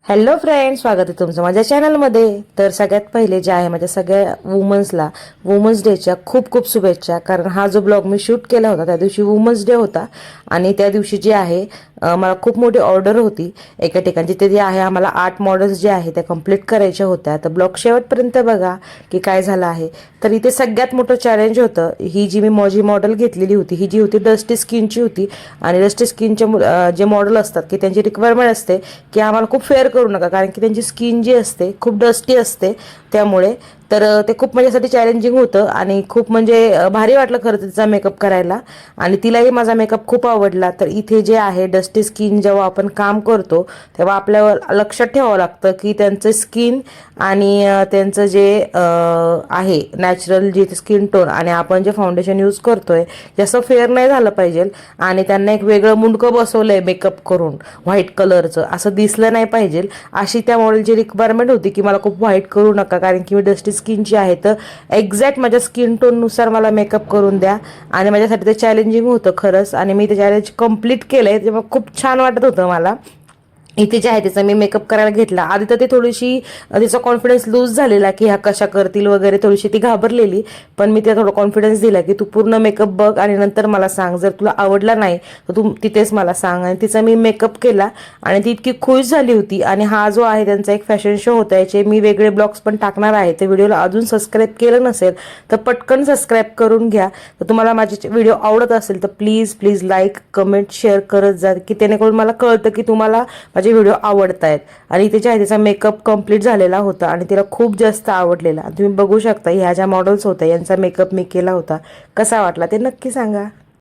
Hello friends, स्वागत आहे तुमचं माझ्या चॅनलमध्ये. तर सगळ्यात पहिले जे आहे माझ्या सगळ्या वुमन्सला वुमन्स डेच्या खूप खूप शुभेच्छा. कारण हा जो ब्लॉग मी शूट केला होता त्या दिवशी वुमन्स डे होता आणि त्या दिवशी जे आहे मला खूप मोठी ऑर्डर होती एका ठिकाणी, जिथे जे आहे आम्हाला 8 मॉडेल्स जे आहे त्या कंप्लीट करायच्या होत्या. तर ब्लॉग शेवटपर्यंत बघा की काय झालं आहे. तर इथे सगळ्यात मोठं चॅलेंज होतं, ही जी मी माझी मॉडेल घेतलेली होती ही जी होती डस्टी स्किनची होती. आणि डस्टी स्किनचे जे मॉडेल असतात की त्यांची रिक्वायरमेंट असते की आम्हाला खूप फेअर करू नका, कारण की त्यांची स्किन जी असते खूप डस्टी असते. त्यामुळे तर ते खूप माझ्यासाठी चॅलेंजिंग होतं आणि खूप म्हणजे भारी वाटलं खरं तिचा मेकअप करायला. आणि तिलाही माझा मेकअप खूप आवडला. तर इथे जे आहे डस्टी स्किन जेव्हा आपण काम करतो तेव्हा आपल्यावर लक्षात ठेवावं लागतं की त्यांचं स्किन आणि त्यांचं जे आहे नॅचरल जे स्किन टोन आणि आपण जे फाउंडेशन यूज करतोय जास्त फेअर नाही झालं पाहिजे. आणि त्यांना एक वेगळं मुंडकं बसवलंय मेकअप करून व्हाईट कलरचं, असं दिसलं नाही पाहिजे. अशी त्या मॉडेलची रिक्वायरमेंट होती की मला खूप व्हाईट करू नका, कारण की मी डस्टी स्किनची आहे. तर एक्झॅक्ट माझ्या स्किन टोननुसार मला मेकअप करून द्या. आणि माझ्यासाठी ते चॅलेंजिंग होतं खरंच, आणि मी ते चॅलेंज कंप्लीट केलंय तेव्हा खूप छान वाटत होतं मला. इथे जे आहे त्याचा मी मेकअप करायला घेतला. आधी तर ते थोडीशी तिचा कॉन्फिडन्स लूज झालेला की ह्या कशा करतील वगैरे, थोडीशी ती घाबरलेली. पण मी तिला थोडं कॉन्फिडन्स दिला की तू पूर्ण मेकअप बघ आणि नंतर मला सांग, जर तुला आवडला नाही तर तू तिथेच मला सांग. आणि तिचा मी मेकअप केला आणि ती इतकी खुश झाली होती. आणि हा जो आहे त्यांचा एक फॅशन शो होता, याचे मी वेगळे ब्लॉग्स पण टाकणार आहे. ते व्हिडिओला अजून सबस्क्राईब केलं नसेल तर पटकन सबस्क्राईब करून घ्या. तर तुम्हाला माझे व्हिडिओ आवडत असेल तर please please like comment share करत जा, की जेणेकरून मला कळतं की तुम्हाला माझे व्हिडिओ आवडत आहेत. आणि तिच्या तिचा मेकअप कंप्लीट झालेला होता आणि तिला खूप जास्त आवडलेला. तुम्ही बघू शकता ह्या ज्या मॉडेल्स होत्या यांचा मेकअप मी केला होता. कसा वाटला ते नक्की सांगा.